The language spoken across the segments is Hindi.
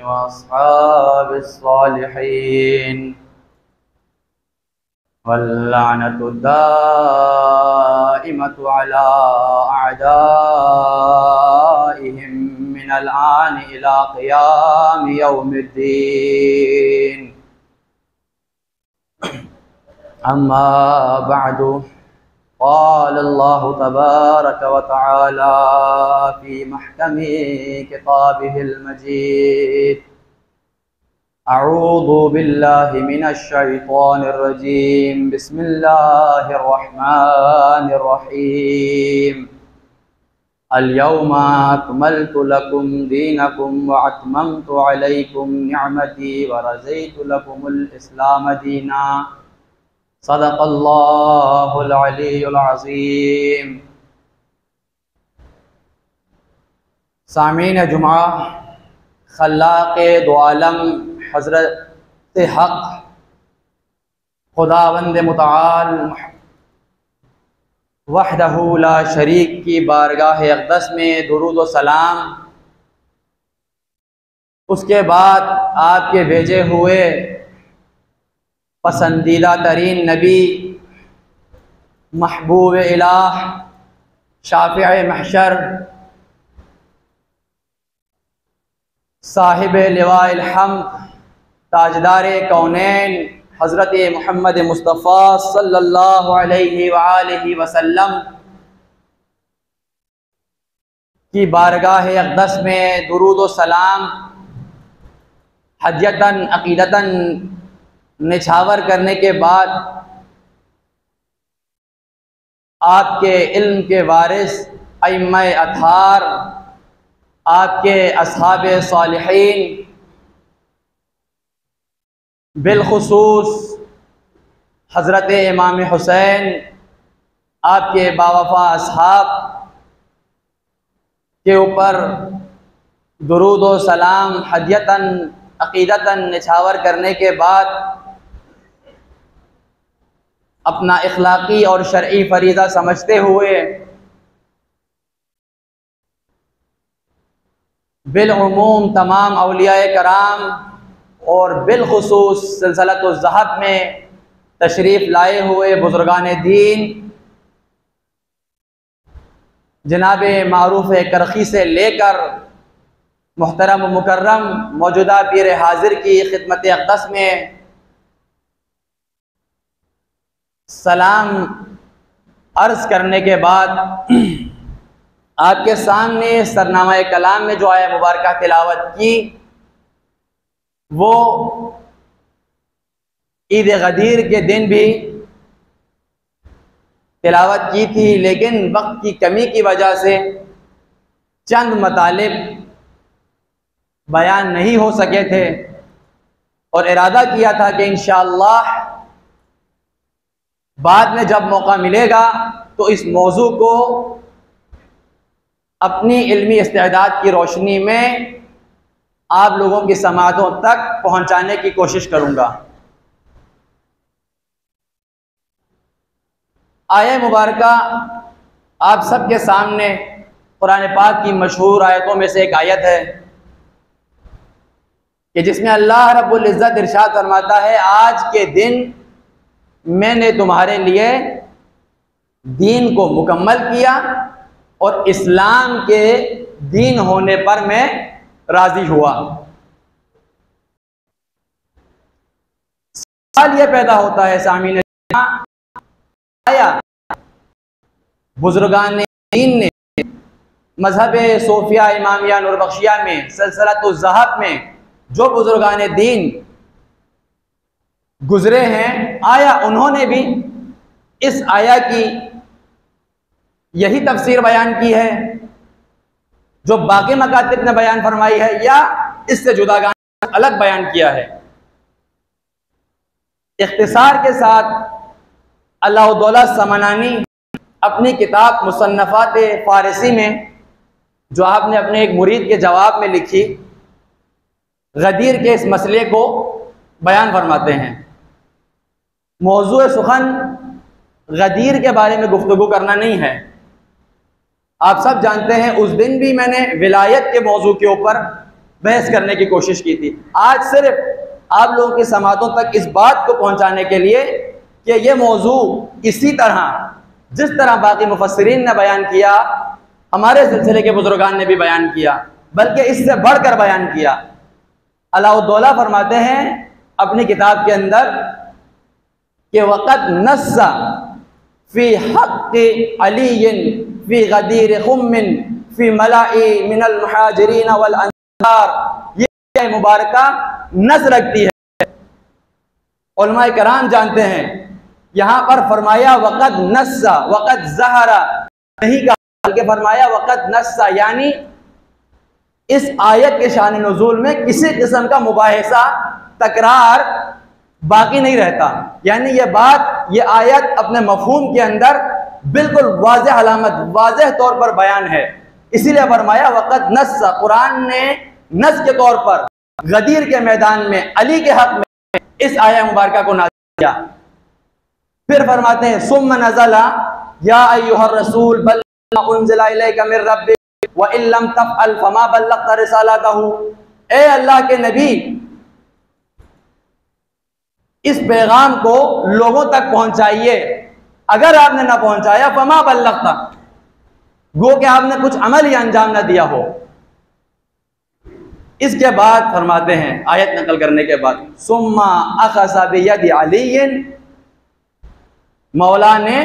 व अस्हाबिस सालिहीन वल्लअनतु दाइमतु अला अअदाइहिम मिनल आन इला क़ियाम यौमिद्दीन। अम्मा बअदु क़ाल अल्लाहु तबारक व तआला फ़ी महकमि किताबिहिल मजीद। अऊज़ु बिल्लाहि मिनश शैतानिर रजीम। बिस्मिल्लाहिर रहमानिर रहीम। अल-यौमा अकमलतु लकुम दीनकुम व अतममतु अलैकुम निअमती व रज़ीतु लकुमुल इस्लाम दीना। सदक़ल्लाहुल अलीयुल अज़ीम। सामीन जुमा, खल्लाक़े दो आलम हज़रत हक़ खुदावंद मुतआल वहदहू ला शरीक की बारगाह अक़दस में दुरूद व सलाम, उसके बाद आपके भेजे हुए पसंदीदा तरीन नबी, महबूब इलाह, शाफ़िए महशर, साहिब लिवाइल हम्द, ताजदार कौनैन हज़रत मोहम्मद मुस्तफ़ा सल्लल्लाहु अलैहि वालैहि वसल्लम की बारगाह अक़दस में दुरूद व सलाम हदियतन अक़ीदतन निछावर करने के बाद आपके इल्म के वारिस अइम्मा अथार, आपके अस्हाबे सालिहीन, बिलखुसूस हज़रत इमाम हुसैन, आपके बावफ़ा अस्हाब के ऊपर दुरूद व सलाम हदियतन अक़ीदतन निछावर करने के बाद अपना इखलाक़ी और शरई फ़रीज़ा समझते हुए बिलउमूम तमाम औलियाए कराम और बिलखुसूस सिलसिलतुज़ ज़हब में तशरीफ़ लाए हुए बुज़ुर्गान दीन, जनाब मारूफ़ करख़ी से लेकर मुहतरम मुकर्रम मौजूदा पीर हाज़िर की खिदमत अक़दस में सलाम अर्ज़ करने के बाद आपके सामने सरनामा कलाम में जो आया मुबारका तिलावत की, वो ईद गदीर के दिन भी तिलावत की थी, लेकिन वक्त की कमी की वजह से चंद मतालिब बयान नहीं हो सके थे और इरादा किया था कि इंशाअल्लाह बाद में जब मौका मिलेगा तो इस मौजू को अपनी इल्मी इस्तेदाद की रोशनी में आप लोगों की समाअतों तक पहुंचाने की कोशिश करूंगा। आया मुबारका आप सबके सामने कुरान पाक की मशहूर आयतों में से एक आयत है कि जिसमें अल्लाह रब्बुल इज़्ज़त इरशाद फरमाता है, आज के दिन मैंने तुम्हारे लिए दीन को मुकम्मल किया और इस्लाम के दीन होने पर मैं राजी हुआ। सवाल यह पैदा होता है सामीन, आया बुजुर्गान दीन ने मजहब सोफिया इमामिया नूरबख्शिया में सिलसिलतुज़ ज़हब में जो बुजुर्गान दीन गुजरे हैं, आया उन्होंने भी इस आया की यही तफसीर बयान की है जो बाकी मकातिब ने बयान फरमाई है, या इससे जुदागाना अलग बयान किया है? इख्तिसार के साथ अल्लाहुद्दौला समनानी अपनी किताब मुसन्नफ़ात फ़ारसी में जो आपने अपने एक मुरीद के जवाब में लिखी, गदीर के इस मसले को बयान फरमाते हैं। मौज़ूए सुखन गदीर के बारे में गुफ्तगू करना नहीं है। आप सब जानते हैं उस दिन भी मैंने विलायत के मौजू के ऊपर बहस करने की कोशिश की थी। आज सिर्फ आप लोगों की समातों तक इस बात को पहुंचाने के लिए कि ये मौजू इसी तरह जिस तरह बाकी मुफस्सिरीन ने बयान किया, हमारे सिलसिले के बुजुर्गान ने भी बयान किया, बल्कि इससे बढ़कर बयान किया। अलाउद्दौला फरमाते हैं अपनी किताब के अंदर कि वक़द नस्सा फी हक़्क़ि अलीयिन फी गदीर खुम्मिन फी मलाइ मिनल मुहाजिरीन वल अंसार, ये मुबारका नस रखती है। उलमाए कराम जानते हैं यहाँ पर फरमाया वक़द नस्सा, वक़द ज़हरा नहीं कहा, बल्कि फरमाया वक़द नस्सा, यानी इस आयत के शान नुज़ूल में किसी किस्म का मुबाहिसा तकरार बाकी नहीं रहता। यानी ये बात, ये आयत अपने मफहूम के अंदर बिल्कुल वाज़ेह अलामत, वाज़ेह तौर पर बयान है। इसीलिए फरमाया वक़द नस्सा, कुरान ने नस के तौर पर गदीर के मैदान में अली के हक में इस आयत मुबारका को नाज़िल किया। फिर फरमाते हैं सुम्मा नज़ला या अय्युहर रसूल बल्लिग़ मा उन्ज़िला इलैका मिर रब्बिक व इन लम तफ़अल फमा बल्लग़्ता रिसालतहू, ए अल्लाह के नबी इस पैगाम को लोगों तक पहुंचाइए, अगर आपने ना पहुंचाया फमा बल्लग़्ता, गो कि आपने कुछ अमल या अंजाम ना दिया हो। इसके बाद फरमाते हैं आयत नकल करने के बाद सुम्मा अख़ज़ बियदि अलीयिन, मौला ने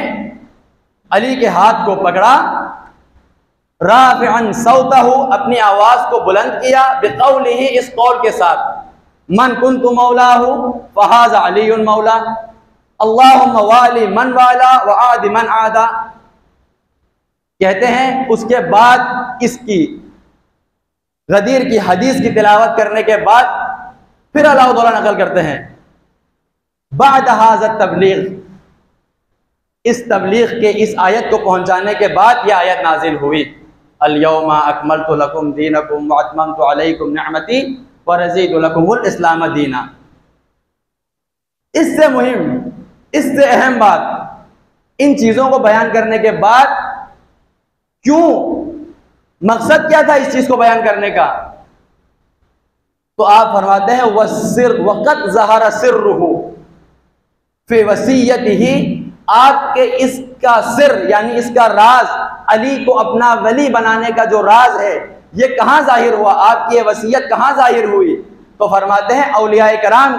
अली के हाथ को पकड़ा, राफ़िअन सौतहू, अपनी आवाज को बुलंद किया, बिक़ौलिही, इस कौल के साथ, मन कुन्तु मौलाहू फ़हाज़ा अलीयुन मौला, अल्लाहुम्मा वाली मन वाला व आदि मन आदा। कहते हैं उसके बाद इसकी गदीर की हदीस की तिलावत करने के बाद फिर अल्लाह ताला नकल करते हैं बाद हाज़ा तबलीग, इस तबलीग के इस आयत को पहुंचाने के बाद यह आयत नाजिल हुई, अल-यौमा अकमलतु लकुम दीनकुम व अतममतु अलैकुम निअमती व रज़ीतु लकुमुल इस्लाम दीना। इससे मुहिम, इससे अहम बात, इन चीज़ों को बयान करने के बाद क्यों, मकसद क्या था इस चीज़ को बयान करने का, तो आप फरमाते हैं वसिर वक़द ज़हरा सिर्रुहु फी वसीयतिही, आपके इसका सिर यानी इसका राज, अली को अपना वली बनाने का जो राज है, ये कहाँ जाहिर हुआ, आपकी ये वसीयत कहाँ जाहिर हुई। तो फरमाते हैं औलिया कराम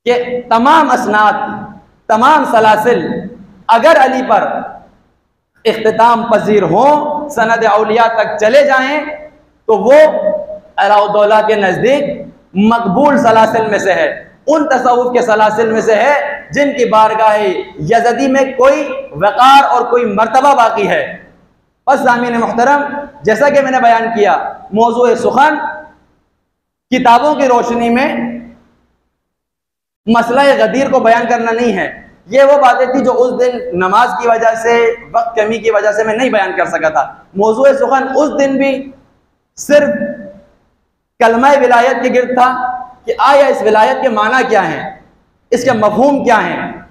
के तमाम असनाद, तमाम सलासिल अगर अली पर इख्तिताम पजीर हों, सनद औलिया तक चले जाएं, तो वो अलाउद्दौला के नज़दीक मकबूल सलासिल में से है, उन तसव्वुफ के सलासिल में से है जिनकी बारगाह यज़दी में कोई वक़ार और कोई मर्तबा बाकी है। बस सामीन मुहतरम, जैसा कि मैंने बयान किया, मौज़ू सुखन किताबों की रोशनी में मसला गदीर को बयान करना नहीं है। ये वो बातें थी जो उस दिन नमाज की वजह से, वक्त कमी की वजह से मैं नहीं बयान कर सका था। मौज़ू सुखन उस दिन भी सिर्फ कलमा विलायत के गिर्द था कि आया इस विलायत के माना क्या हैं, इसके मफहूम क्या हैं,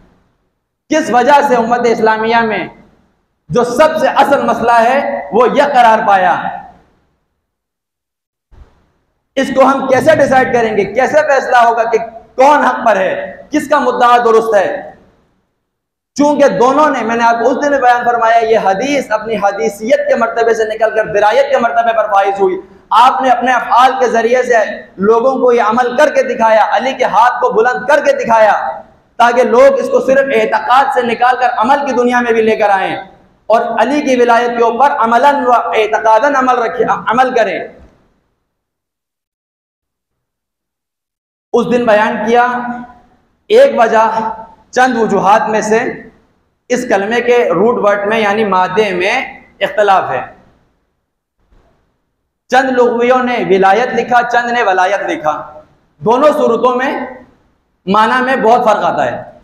किस वजह से उम्मत इस्लामिया में जो सबसे असल मसला है वो यह करार पाया, इसको हम कैसे डिसाइड करेंगे, कैसे फैसला होगा कि कौन हक पर है, किसका मुद्दा दुरुस्त है। चूंकि दोनों ने, मैंने आपको उस दिन बयान फरमाया, ये हदीस अपनी हदीसियत के मर्तबे से निकलकर दिरायत के मर्तबे पर फाइज हुई। आपने अपने अफ़आल के जरिए से लोगों को ये अमल करके दिखाया, अली के हाथ को बुलंद करके दिखाया, ताकि लोग इसको सिर्फ एतकाद से निकाल कर अमल की दुनिया में भी लेकर आए और अली की विलायत के ऊपर अमलन व एतकादन अमल करें। उस दिन बयान किया, एक वजह चंद वजूहात में से इस कलमे के रूट वर्ड में यानी मादे में इख्तलाफ है। चंद लुग़वियों ने विलायत लिखा, चंद ने वलायत लिखा। दोनों सूरतों में माना में बहुत फर्क आता है।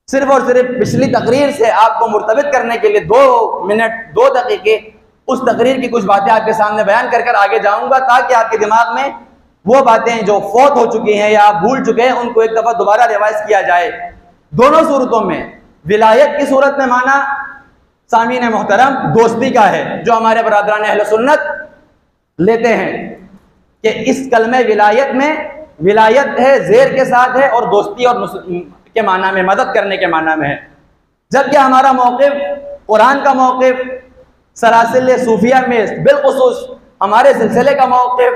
सिर्फ और सिर्फ पिछली तकरीर से आपको मुर्तबित करने के लिए 2 मिनट 2 दकीके उस तकरीर की कुछ बातें आपके सामने बयान कर आगे जाऊंगा, ताकि आपके दिमाग में वो बातें जो फौत हो चुकी हैं या आप भूल चुके हैं उनको एक दफा दोबारा रिवाइज किया जाए। दोनों सूरतों में विलायत की सूरत में माना सामीन मोहतरम दोस्ती का है, जो हमारे बरादरान अहले सुन्नत लेते हैं कि इस कलमे विलायत में विलायत है ज़ेर के साथ है और दोस्ती और के माना में, मदद करने के माना में है। जबकि हमारा मौक़िफ़, कुरान का मौक़िफ़, सरासिल सूफिया में बिलखुसूस हमारे सिलसिले का मौक़िफ़,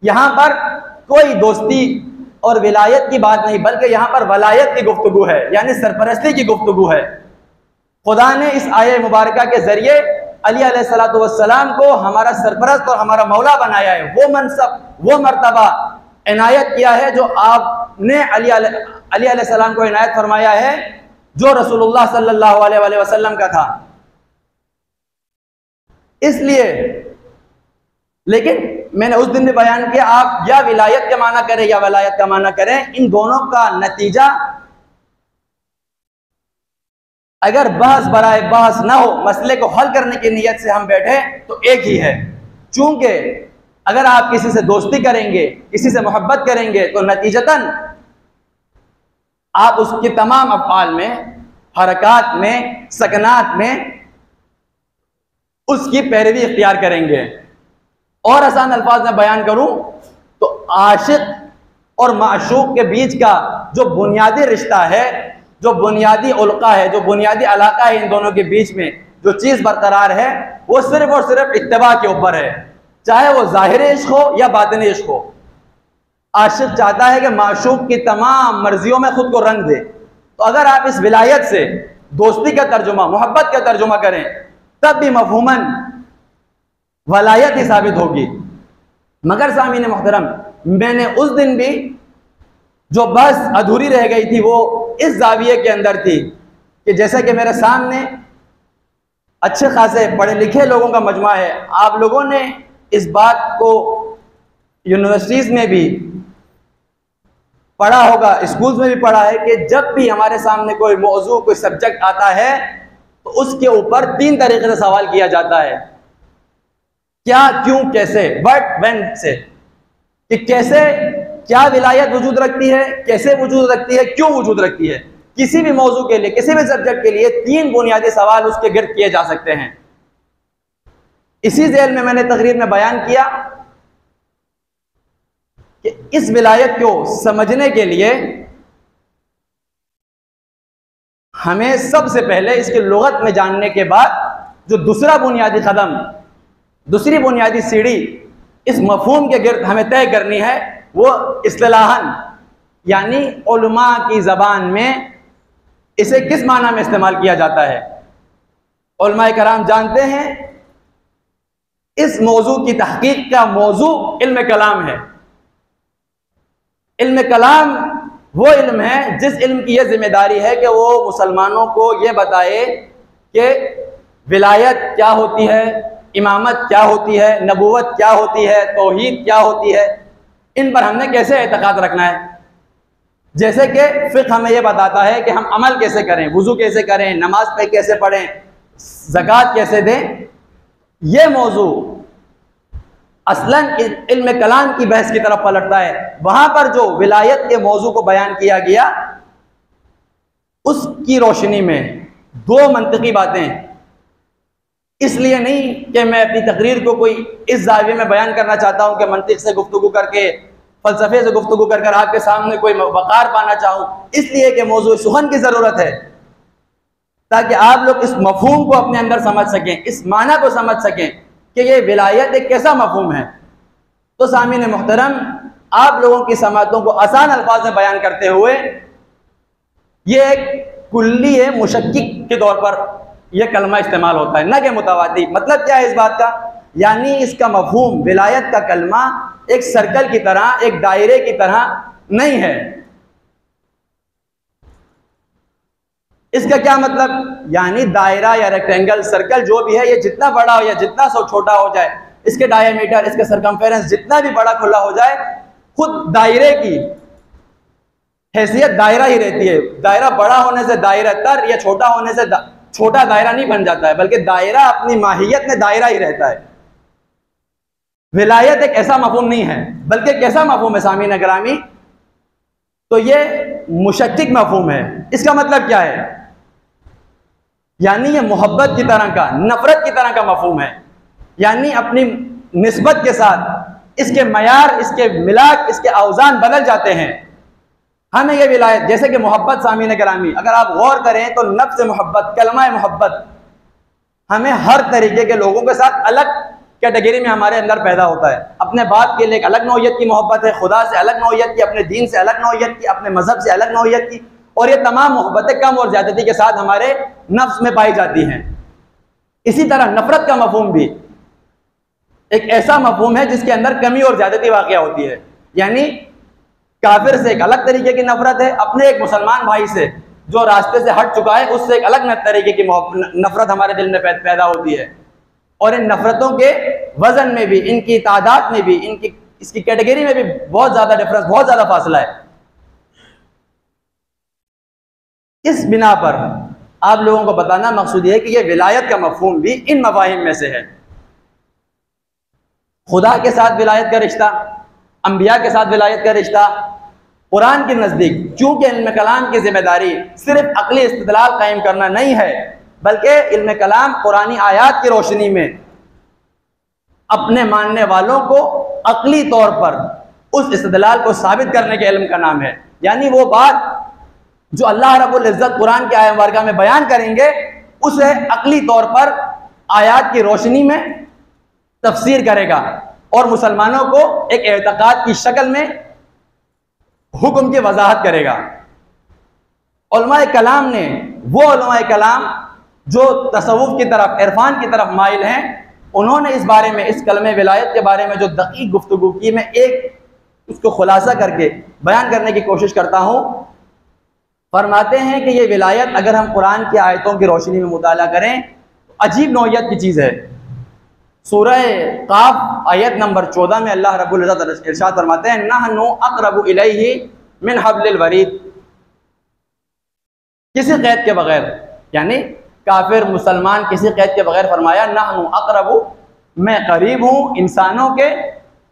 यहाँ पर कोई दोस्ती और विलायत की बात नहीं, बल्कि यहाँ पर वलायत की गुफ्तगू है, यानी सरपरस्ती की गुफ्तगू है। खुदा ने इस आये मुबारका के ज़रिए अली अलैहिस्सलातु वस्सलाम को हमारा सरपरस्त और हमारा मौला बनाया है। वो मनसब, वो मर्तबा इनायत किया है जो आपने अली अलैहिस्सलाम को इनायत फरमाया है, जो रसूलुल्लाह सल्लल्लाहु अलैहि वसल्लम का था। इसलिए, लेकिन मैंने उस दिन भी बयान किया, आप या विलायत का माना करें या वलायत का माना करें, इन दोनों का नतीजा अगर बहस बराए बहस ना हो, मसले को हल करने की नीयत से हम बैठे तो एक ही है। चूंकि अगर आप किसी से दोस्ती करेंगे, किसी से मोहब्बत करेंगे, तो नतीजतन आप उसके तमाम अफ़आल में, हरकात में, सकनात में उसकी पैरवी इख्तियार करेंगे। और आसान अल्फाज में बयान करूं तो आशिक और माशूक के बीच का जो बुनियादी रिश्ता है, जो बुनियादी उल्का है, जो बुनियादी अलाका है, इन दोनों के बीच में जो चीज़ बरकरार है वो सिर्फ और सिर्फ इत्तिबा के ऊपर है, चाहे वो ज़ाहिर इश्क हो या बातिनी इश्क हो। आशिक चाहता है कि माशूक की तमाम मर्जियों में खुद को रंग दे। तो अगर आप इस विलायत से दोस्ती का तर्जुमा, मोहब्बत का तर्जुमा करें, तब भी मफहूमन वलायत ही साबित होगी। मगर सामीन मोहतरम, मैंने उस दिन भी जो बस अधूरी रह गई थी वो इस जाविये के अंदर थी कि जैसा कि मेरे सामने अच्छे खासे पढ़े लिखे लोगों का मजमा है, आप लोगों ने इस बात को यूनिवर्सिटीज़ में भी पढ़ा होगा, स्कूल्स में भी पढ़ा है कि जब भी हमारे सामने कोई मौजू, कोई सब्जेक्ट आता है तो उसके ऊपर 3 तरीके से सवाल किया जाता है, क्या, क्यों, कैसे, व्हाट, व्हेन से, कि कैसे, क्या विलायत वजूद रखती है, कैसे वजूद रखती है, क्यों वजूद रखती है। किसी भी मौजू के लिए, किसी भी सब्जेक्ट के लिए 3 बुनियादी सवाल उसके गिर्द किए जा सकते हैं। इसी ज़ेल में मैंने तकरीर में बयान किया कि इस विलायत को समझने के लिए हमें सबसे पहले इसकी लुगत में जानने के बाद जो दूसरा बुनियादी कदम, दूसरी बुनियादी सीढ़ी इस मफहूम के गिर्द हमें तय करनी है, वो इस्तिलाहन यानी उलमा की ज़बान में इसे किस माना में इस्तेमाल किया जाता है। उलमा कराम जानते हैं इस मौजू की तहकीक का मौजू इल्म कलाम है। इल्म कलाम वो इल्म है जिस इल्म की यह जिम्मेदारी है कि वो मुसलमानों को ये बताए कि विलायत क्या होती है, इमामत क्या होती है, नबूवत क्या होती है, तौहीद क्या होती है, इन पर हमने कैसे एतकाद रखना है। जैसे कि फ़िक़्ह हमें यह बताता है कि हम अमल कैसे करें, वुज़ू कैसे करें, नमाज पे कैसे पढ़ें, ज़कात कैसे दें। ये मौजू असलन इल्म कलाम की बहस की तरफ पलटता है। वहाँ पर जो विलायत के मौजू को बयान किया गया उसकी रोशनी में 2 मंतिकी बातें, इसलिए नहीं कि मैं अपनी तकरीर को कोई इस जाविये में बयान करना चाहता हूँ कि मंतिक से गुफ्तगू करके, फ़लसफ़े से गुफ्तगू कर आपके सामने कोई वक़ार पाना चाहूँ, इसलिए कि मौजू सुखन की ज़रूरत है ताकि आप लोग इस मफ़हूम को अपने अंदर समझ सकें, इस माना को समझ सकें कि ये विलायत एक कैसा मफ़हूम है। तो सामीन मोहतरम, आप लोगों की समातों को आसान अल्फाज में बयान करते हुए ये एक कुल्ली मुशक्किक के तौर पर यह कलमा इस्तेमाल होता है, न कि मुतवाती। मतलब क्या है इस बात का, यानी इसका मफ़हूम विलायत का कलमा एक सर्कल की तरह, एक दायरे की तरह नहीं है। इसका क्या मतलब, यानी दायरा या रेक्टेंगल, सर्कल जो भी है, ये जितना बड़ा हो या जितना छोटा हो जाए, इसके डायमीटर, इसके सरकमफेरेंस जितना भी बड़ा खुला हो जाए, खुद दायरे की हैसियत दायरा ही रहती है। दायरा बड़ा होने से दायरा तर या छोटा होने से छोटा दायरा नहीं बन जाता है, बल्कि दायरा अपनी माहियत में दायरा ही रहता है। विलायत एक ऐसा मफ़हूम नहीं है, बल्कि एक ऐसा मफ़हूम है सामीन गिरामी, तो ये मुशक्किक मफ़हूम है। इसका मतलब क्या है, यानी ये मोहब्बत की तरह का, नफरत की तरह का मफहूम है। यानी अपनी निस्बत के साथ इसके मयार, इसके मिलाक, इसके औजान बदल जाते हैं। हमें ये विलायत, जैसे कि मोहब्बत, सामीन करामी, अगर आप गौर करें तो नफ्स मोहब्बत, कलमा मोहब्बत हमें हर तरीके के लोगों के साथ अलग कैटेगरी में हमारे अंदर पैदा होता है। अपने बाप के लिए एक अलग नौइयत की मोहब्बत है, खुदा से अलग नौइयत की, अपने दीन से अलग नौइयत की, अपने मजहब से अलग नौइयत की, और ये तमाम मोहब्बतें कम और ज्यादती के साथ हमारे नफ्स में पाई जाती हैं। इसी तरह नफरत का मफहूम भी एक ऐसा मफहूम है जिसके अंदर कमी और ज्यादती वाक़या होती है। यानी काफिर से एक अलग तरीके की नफरत है, अपने एक मुसलमान भाई से जो रास्ते से हट चुका है उससे एक अलग तरीके की नफरत हमारे दिल में पैदा होती है। और इन नफरतों के वजन में भी, इनकी तादाद में भी, इसकी कैटेगरी में भी बहुत ज्यादा डिफरेंस, बहुत ज्यादा फासला है। इस बिना पर आप लोगों को बताना मकसूद है कि यह विलायत का मफहूम भी इन मफाहिम में से है। खुदा के साथ विलायत का रिश्ता, अंबिया के साथ विलायत का रिश्ता, कुरान के नज़दीक चूँकि इल्म कलाम की जिम्मेदारी सिर्फ अक्ली इस्तिदलाल कायम करना नहीं है, बल्कि इल्म कलाम कुरानी आयात की रोशनी में अपने मानने वालों को अक्ली तौर पर उस इस्तिदलाल को साबित करने के इल्म का नाम है। यानी वो बात जो अल्लाह रब्बुल इज़्ज़त कुरान के आयत मुबारका में बयान करेंगे उसे अक्ली तौर पर आयात की रोशनी में तफसीर करेगा और मुसलमानों को एक एतकाद की शक्ल में हुक्म की वजाहत करेगा। उलमाए कलाम ने, वो उलमाए कलाम जो तसव्वुफ की तरफ, इरफान की तरफ माइल हैं, उन्होंने इस बारे में, इस कलमे विलायत के बारे में जो दकीक गुफ्तगू की, मैं एक उसको खुलासा करके बयान करने की कोशिश करता हूँ। फरमाते हैं कि ये विलायत अगर हम कुरान की आयतों की रोशनी में मुताला करें तो अजीब नौइयत की चीज़ है। सूरह काफ आयत नंबर 14 में अल्लाह रब्बुल इज़्ज़त इरशाद फरमाते हैं, नहनु अक़रबु इलैहि मिन हब्लिल वरीद, किसी क़ैद के बगैर, यानी काफिर मुसलमान किसी क़ैद के बगैर फरमाया नहनु अक़रबु, मैं करीब हूँ इंसानों के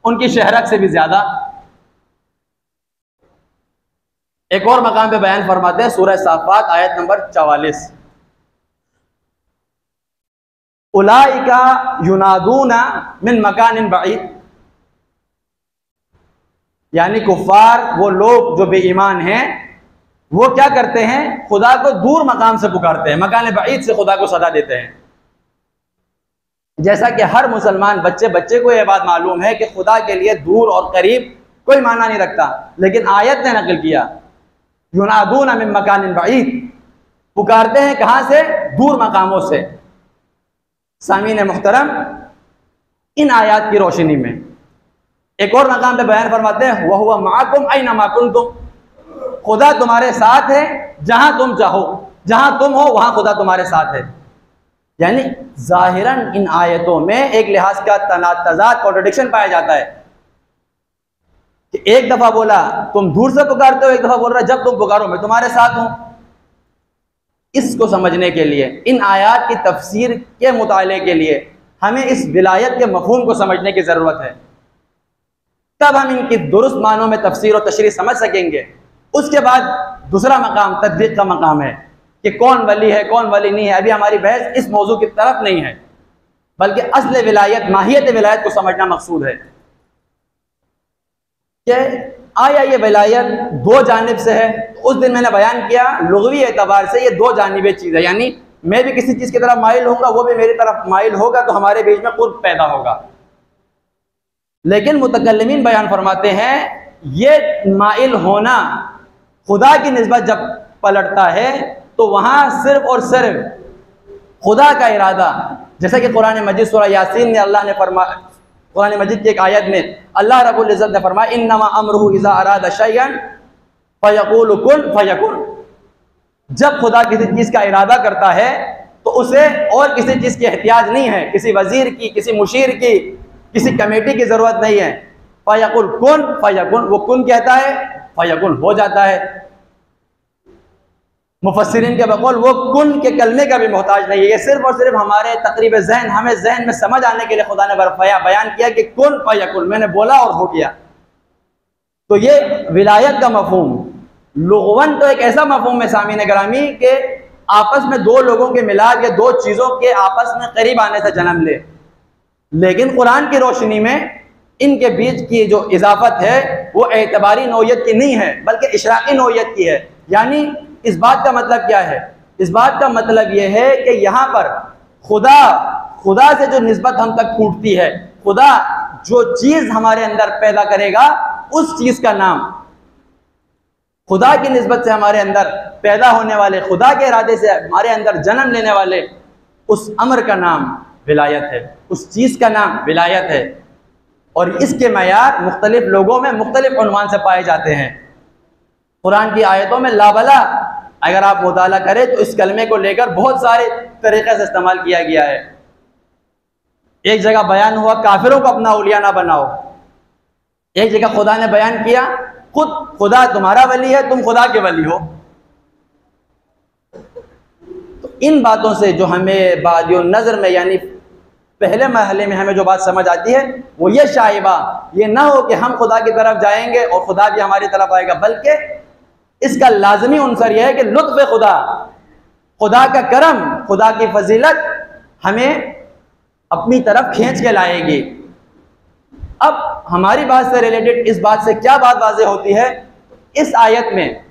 उनकी शहरत से भी ज़्यादा। एक और मकाम पे बयान फरमाते हैं सूरह साफ़ात आयत नंबर 44, उलाइका युनादूना मिन मकानिन बईद, यानी कुफ़ार, वो लोग जो बेईमान हैं, वो क्या करते हैं, खुदा को दूर मकाम से पुकारते हैं, मकान बईद से खुदा को सदा देते हैं। जैसा कि हर मुसलमान बच्चे को यह बात मालूम है कि खुदा के लिए दूर और करीब कोई माना नहीं रखता, लेकिन आयत ने नकल किया युनादूना मिन मकानिन बईद, पुकारते हैं कहाँ से, दूर मकामों से। सामीन मुहतरम, इन आयात की रोशनी में एक और मकाम पे बयान फरमाते हैं वहुवा माकुम ऐनमा कुंतुम, खुदा तुम्हारे साथ है जहां तुम चाहो, जहां तुम हो वहां खुदा तुम्हारे साथ है। यानी जाहिरन इन आयतों में एक लिहाज का तज़ाद, कॉन्ट्रडिक्शन पाया जाता है कि एक दफा बोला तुम दूर से पुकारते हो, एक दफा बोल रहा जब तुम पुकारो मैं तुम्हारे साथ हूं। इसको समझने के लिए, इन आयात की तफसीर के मुताले के लिए हमें इस विलायत के मफहूम को समझने की ज़रूरत है, तब हम इनकी दुरुस्त मानों में तफसीर और तशरीह समझ सकेंगे। उसके बाद दूसरा मकाम तदबीक का मकाम है कि कौन वली है कौन वली नहीं है। अभी हमारी बहस इस मौजू की तरफ नहीं है, बल्कि असल विलायत, माहियत विलायत को समझना मकसूद है कि आया ये विलायत दो जानिब से है। उस दिन मैंने बयान किया लुग़वी एतबार से ये दो जानिबे चीज़ है, यानी मैं भी किसी चीज़ की तरफ माइल होऊंगा, वो भी मेरी तरफ माइल होगा, तो हमारे बीच में कुर्ब पैदा होगा। लेकिन मुतकल्लिमीन बयान फरमाते हैं ये माइल होना खुदा की निस्बत जब पलटता है तो वहाँ सिर्फ और सिर्फ खुदा का इरादा, जैसा कि कुरान मजीद सूरह यासीन में अल्लाह ने फरमाया, कुरान मजीद की एक आयत में अल्लाह रब्बुल इज़्ज़त ने फरमाया इन्नमा अमरुहु इज़ा अरादा शैअन फयक़ूलु कुन फयकुन, जब खुदा किसी चीज़ का इरादा करता है तो उसे और किसी चीज़ की एहतियाज नहीं है, किसी वजीर की, किसी मुशीर की, किसी कमेटी की ज़रूरत नहीं है। फयकुल कुन फयकुन, वो कुन कहता है फयकुन हो जाता है। मुफस्सिरीन के बकौल वो कुन के कलमे का भी मोहताज नहीं है, ये सिर्फ और सिर्फ हमारे तकरीब जहन, हमें जहन में समझ आने के लिए खुदा ने बयान किया कि कुन फयकुन, मैंने बोला और हो गया। तो ये विलायत का मफहूम लुग़वन तो एक ऐसा मफहूम है सामीन ग्रामी के आपस में दो लोगों के मिलाद या दो चीज़ों के आपस में करीब आने से जन्म ले, लेकिन कुरान की रोशनी में इनके बीच की जो इजाफत है वो एतबारी नौयत की नहीं है बल्कि इशराकी नौयत की है। यानी इस बात का मतलब क्या है? इस बात का मतलब यह है कि यहाँ पर खुदा से जो निस्बत हम तक फूटती है, खुदा जो चीज़ हमारे अंदर पैदा करेगा उस चीज़ का नाम, खुदा की निस्बत से हमारे अंदर पैदा होने वाले, खुदा के इरादे से हमारे अंदर जन्म लेने वाले उस अमर का नाम विलायत है, उस चीज़ का नाम विलायत है। और इसके मयार मुख्तलिफ लोगों में मुख्तलिफ उन्वान से पाए जाते हैं। कुरान की आयतों में लाबला अगर आप मुताला करें तो इस कलमे को लेकर बहुत सारे तरीक़े से इस्तेमाल किया गया है। एक जगह बयान हुआ काफिरों को अपना औलिया ना बनाओ, एक जगह खुदा ने बयान किया खुदा तुम्हारा वली है, तुम खुदा के वली हो। तो इन बातों से जो हमें बादियो नज़र में यानी पहले मरहले में हमें जो बात समझ आती है वो ये शाइबा ये ना हो कि हम खुदा की तरफ जाएंगे और खुदा भी हमारी तरफ आएगा, बल्कि इसका लाजमी अंसर यह है कि लुत्फ़ खुदा, खुदा का करम, खुदा की फजीलत हमें अपनी तरफ खींच के लाएगी। अब हमारी बात से रिलेटेड इस बात से क्या बात वाज़ेह होती है? इस आयत में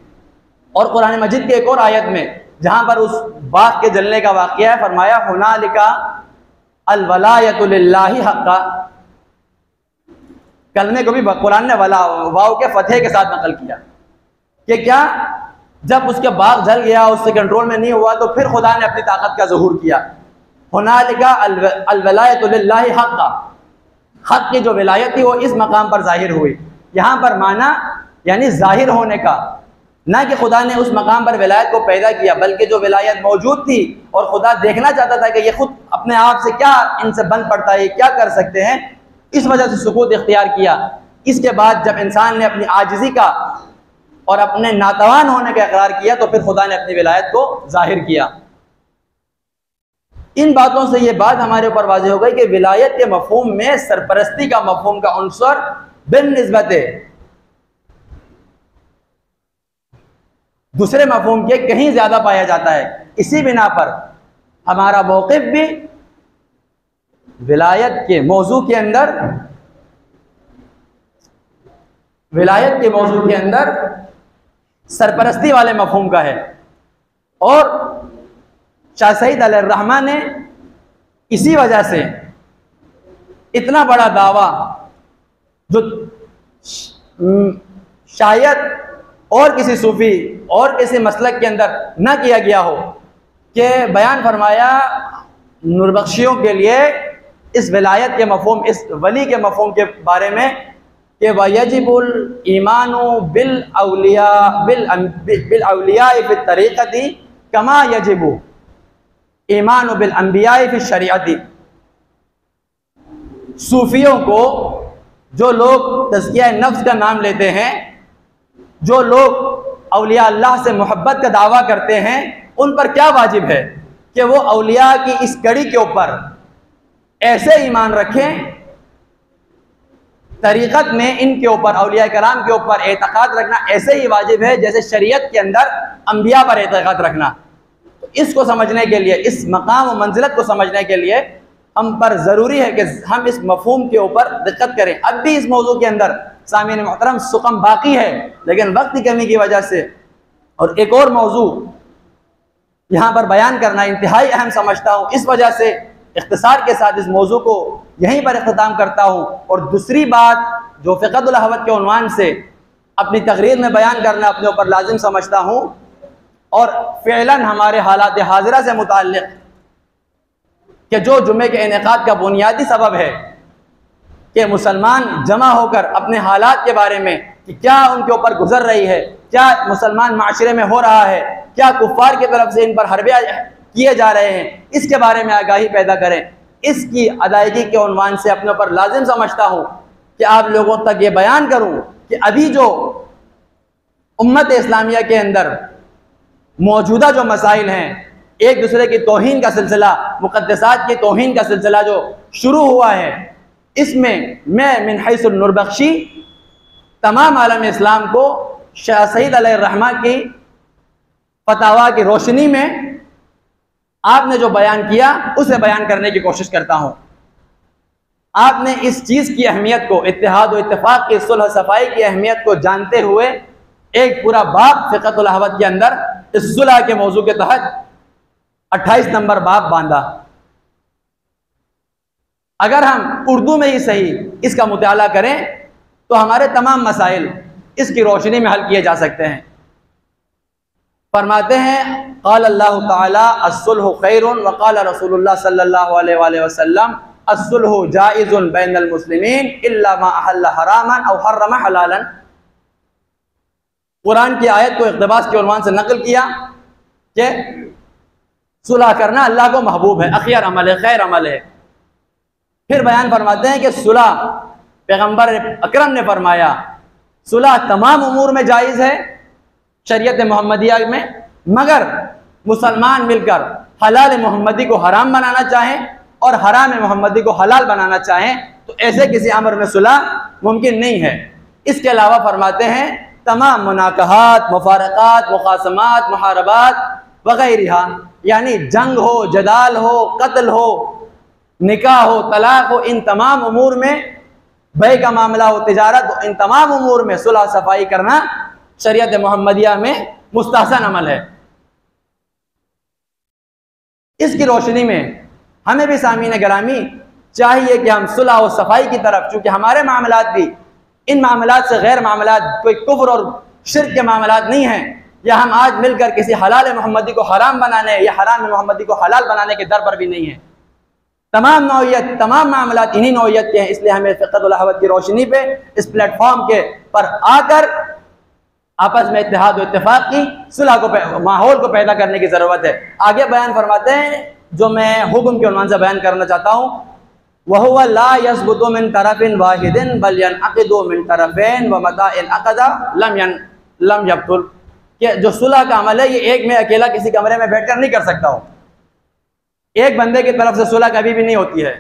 और कुरान मजीद के एक और आयत में जहाँ पर उस बाग के जलने का वाक़या है, फरमाया हुनालिका अल वलायतु लिल्लाहि हक़्क़ा। कलमे को भी कुरान ने वाव के फतह के साथ नकल किया कि क्या, जब उसके बाग जल गया, उससे कंट्रोल में नहीं हुआ, तो फिर खुदा ने अपनी ताकत का ज़हूर किया। हुनालिका अल वलायतु लिल्लाहि हक़्क़ा, हक़ की जो विलायत थी वो इस मकाम पर ज़ाहिर हुई। यहाँ पर माना यानी ज़ाहिर होने का, ना कि खुदा ने उस मकाम पर विलायत को पैदा किया, बल्कि जो विलायत मौजूद थी और खुदा देखना चाहता था कि ये खुद अपने आप से क्या इनसे बन पड़ता है, क्या कर सकते हैं, इस वजह से सुकूत इख्तियार किया। इसके बाद जब इंसान ने अपनी आजिज़ी का और अपने नातवान होने का इकरार किया तो फिर खुदा ने अपनी विलायत को ज़ाहिर किया। इन बातों से ये बात हमारे ऊपर वाज़ेह हो गई कि विलायत के मफ़हूम में सरपरस्ती का मफ़हूम का उन्सर बिन्निस्बत दूसरे मफ़हूम के कहीं ज़्यादा पाया जाता है। इसी बिना पर हमारा मौक़िफ़ भी विलायत के मौजू के अंदर सरपरस्ती वाले मफ़हूम का है। और शाह सईद अलैहिर्रहमान ने इसी वजह से इतना बड़ा दावा जो शायद और किसी सूफ़ी और किसी मसलक के अंदर न किया गया हो, कि बयान फरमाया नूरबख्शियों के लिए इस विलायत के मफ़हूम, इस वली के मफ़हूम के बारे में कि वयजिबुल ईमानु बिल औलिया फि तरीक़ती कमा यजिबु ईमानु बिल अंबिया फि शरीअती। सूफियों को, जो लोग तज़किया नफ्स का नाम लेते हैं, जो लोग औलिया अल्लाह से मोहब्बत का दावा करते हैं, उन पर क्या वाजिब है कि वो औलिया की इस कड़ी के ऊपर ऐसे ईमान रखें, तरीक़त में इनके ऊपर, औलिया कराम के ऊपर एतक़ाद रखना ऐसे ही वाजिब है जैसे शरीयत के अंदर अंबिया पर एतक़ाद रखना। तो इसको समझने के लिए, इस मकाम व मंजिलत को समझने के लिए हम पर ज़रूरी है कि हम इस मफ़हूम के ऊपर दिक्कत करें। अब भी इस मौजू के अंदर सामीन मोहतरम सुकम बाकी है, लेकिन वक्त की कमी की वजह से और एक और मौजू यहाँ पर बयान करना इंतहाई अहम समझता हूँ, इस वजह से इख्तिसार के साथ इस मौजू को यहीं पर इख्तिताम करता हूँ। और दूसरी बात जो फ़िक़हुल अहवत के उन्वान से अपनी तकरीर में बयान करना अपने ऊपर लाजिम समझता हूँ, और फ़िअलन हमारे हालात हाज़िरा से मुताल्लिक़ कि जो जुमे के इनेकाद का बुनियादी सबब है कि मुसलमान जमा होकर अपने हालात के बारे में कि क्या उनके ऊपर गुजर रही है, क्या मुसलमान माशरे में हो रहा है, क्या कुफ़ार की तरफ से इन पर हरबे किए जा रहे हैं, इसके बारे में आगाही पैदा करें। इसकी अदायगी के उन्वान से अपने ऊपर लाजिम समझता हूँ कि आप लोगों तक ये बयान करूँ कि अभी जो उम्मत इस्लामिया के अंदर मौजूदा जो मसाइल हैं, एक दूसरे की तौहीन का सिलसिला, मुक़द्दसात की तौहीन का सिलसिला जो शुरू हुआ है, इसमें मैं मिन हैसुन नूरबख्शी तमाम आलम इस्लाम को शाह सईद अलैहिर्रहमान की फतावा की रोशनी में आपने जो बयान किया उसे बयान करने की कोशिश करता हूँ। आपने इस चीज़ की अहमियत को, इत्तेहाद व इत्तेफाक की, सुलह सफाई की अहमियत को जानते हुए एक पूरा बाब फ़िक़्हुल अहवत के अंदर इस सुलह के मौजू के तहत 28 नंबर बाब बांधा। अगर हम उर्दू में ही सही इसका मुताला करें तो हमारे तमाम मसाइल इसकी रोशनी में हल किए जा सकते हैं। फरमाते हैं क़ाल अल्लाह ताला अस्सुल्हु खैरुन व क़ाल रसूलुल्लाह सल्लल्लाहु अलैहि वसल्लम अस्सुल्हु जाइज़ुन बैनल मुस्लिमीन इल्ला मा अहल्ल हरामन औ हर्रम हलालन। कुरान की आयत को इक़्तिबास के उन्वान से नकल किया कि सुलह करना अल्लाह को महबूब है, अखियर अमल है, खैर अमल है। फिर बयान फरमाते हैं कि सुलह, पैगंबर अकरम ने फरमाया सुलह तमाम उमूर में जायज़ है शरीयत मोहम्मदिया में, मगर मुसलमान मिलकर हलाल मोहम्मदी को हराम बनाना चाहें और हराम मोहम्मदी को हलाल बनाना चाहें तो ऐसे किसी अमर में सुलह मुमकिन नहीं है। इसके अलावा फरमाते हैं तमाम मुनाकहात, मुफारक़ात, मुखासमात, मुहारबात वगैरह, यानी जंग हो, जदाल हो, कत्ल हो, निकाह हो, तलाक हो, इन तमाम उमूर में, बे का मामला हो, तिजारत हो, इन तमाम उमूर में सुलह सफाई करना शरीयत मोहम्मदिया में मुस्तहसन अमल है। इसकी रोशनी में हमें भी सामीन ग्रामी चाहिए कि हम सुलह और सफाई की तरफ, चूँकि हमारे मामलात भी इन मामलात से गैर मामलात, कोई कुफ्र और शिर्क के मामलात नहीं हैं, या हम आज मिलकर किसी हलाल मोहम्मदी को हराम बनाने या हराम मोहम्मदी को हलाल बनाने के दर पर भी नहीं है। तमाम नौइयत, तमाम मामलात इन्हीं नौइयत के हैं। इसलिए हमें फ़िक़्हुल अहवत की रोशनी पे इस प्लेटफॉर्म के पर आकर आपस में इत्तेहाद व इत्तेफाक की सुलह को, माहौल को पैदा करने की ज़रूरत है। आगे बयान फरमाते हैं, जो मैं हुक्म के उन्वान से बयान करना चाहता हूँ, वहुवा ला यसबुतु मिन तरफ़िन वाहिदिन बल यनअक़िदु मिन तरफ़ैन व मता इनअक़दा लम यब्तुल। कि जो सुलह का अमल है ये एक में अकेला किसी कमरे में बैठकर नहीं कर सकता हूँ। एक बंदे की तरफ से सुलह कभी भी नहीं होती है,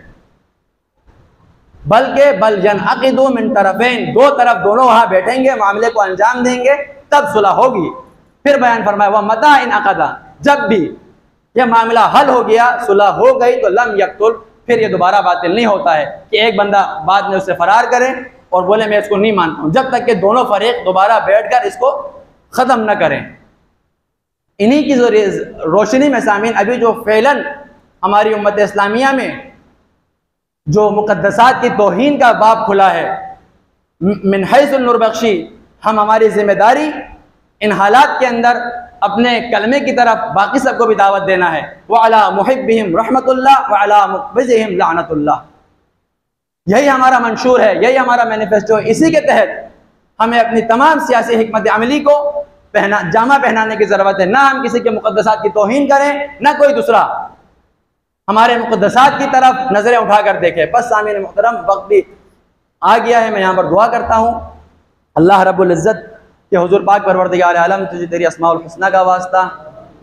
बल्कि बल यनअक़िदु मिन तरफ़ैन, दो तरफ दोनों वहाँ बैठेंगे, मामले को अंजाम देंगे, तब सुलह होगी। फिर बयान फरमाया वह मता इनअक़दा, जब भी यह मामला हल हो गया, सुलह हो गई, तो लम यब्तुल, फिर ये दोबारा बातिल नहीं होता है कि एक बंदा बाद में उससे फरार करे और बोले मैं इसको नहीं मानता हूँ, जब तक कि दोनों फरीक दोबारा बैठकर इसको ख़त्म न करें। इन्हीं की जो रोशनी में सामीन अभी जो फ़ैलन हमारी उम्मत इस्लामिया में जो मुक़द्दसात की तौहीन का बाब खुला है, मिन हैसुल नूरबख्शी, हम हमारी ज़िम्मेदारी इन हालात के अंदर अपने कलमे की तरफ बाकी सबको भी दावत देना है। व अला मुहिब्बिहिम रहमतुल्लाह व अला मुक़बिज़िहिम लानतुल्लाह, यही हमारा मंशूर है, यही हमारा मैनिफेस्टो है। इसी के तहत हमें अपनी तमाम सियासी हिकमत अमली को जामा पहनाने की ज़रूरत है। ना हम किसी के मुक़द्दसात की तौहीन करें, ना कोई दूसरा हमारे मुक़द्दसात की तरफ नज़रें उठा कर देखे। बस सामीन मुहतरम, वक्त भी आ गया है, मैं यहाँ पर दुआ करता हूँ अल्लाह रब्बुल इज़्ज़त के हुज़ूर पाक परवरदिगार आलम, तुझे तेरी अस्माउल हुस्ना का वास्ता,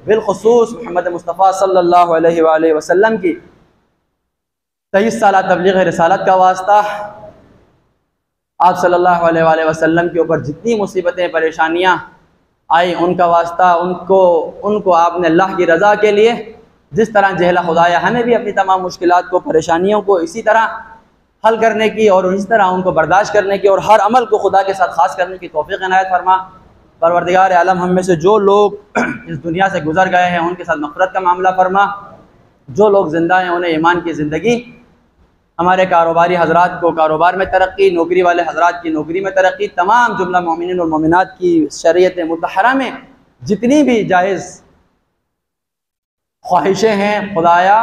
बिलखुसूस मोहम्मद मुस्तफ़ा सल्लल्लाहु अलैहि वसल्लम की 23 साल तबलीग रिसालत का वास्ता, आप सल्लल्लाहु अलैहि वसल्लम के ऊपर जितनी मुसीबतें परेशानियाँ आई उनका वास्ता, उनको आपने अल्लाह की रज़ा के लिए जिस तरह जहला खुदाया, हमें भी अपनी तमाम मुश्किलात को, परेशानियों को इसी तरह हल करने की और इस तरह उनको बर्दाश्त करने की और हर अमल को खुदा के साथ ख़ास करने की तौफ़ीक़ इनायत फरमा। परवरदिगार आलम, हम में से जो लोग इस दुनिया से गुज़र गए हैं उनके साथ मग़फ़िरत का मामला फरमा, जो लोग ज़िंदा हैं उन्हें ईमान की ज़िंदगी, हमारे कारोबारी हज़रात को कारोबार में तरक्की, नौकरी वाले हज़रात की नौकरी में तरक्की, तमाम जुमला मोमिनीन और मोमिनात की शरीयत मुतहरा में जितनी भी जायज़ ख्वाहिशें हैं, खुदाया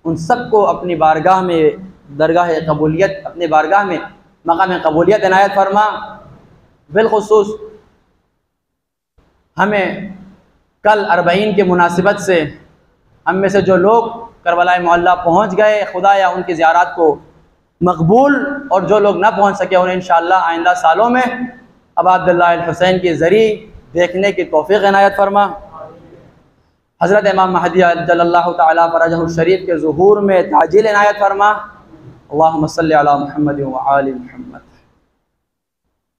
उन सबको अपनी बारगाह में, दरगाह कबूलियत, अपनी बारगाह में मकाम कबूलियत इनायत फरमा। बिलखुसूस हमें कल अरबईन के मुनासिबत से हम में से जो लोग करबला मोहल्ला पहुँच गए, खुदाया उनकी ज़ियारत को मकबूल, और जो लोग ना पहुँच सके उन्हें इंशाअल्लाह आइंदा सालों में अब अब्दुल्लाह अल हुसैन के ज़रिए देखने की तौफ़ीक़ इनायत फरमा। हज़रत इमाम महदी अज्जलल्लाहु तआला फ़रजहु शरीफ के ज़ुहूर में ताजील इनायत फरमा। अल्लाहुम्मा सल्लि अला मुहम्मद व आलि मुहम्मद।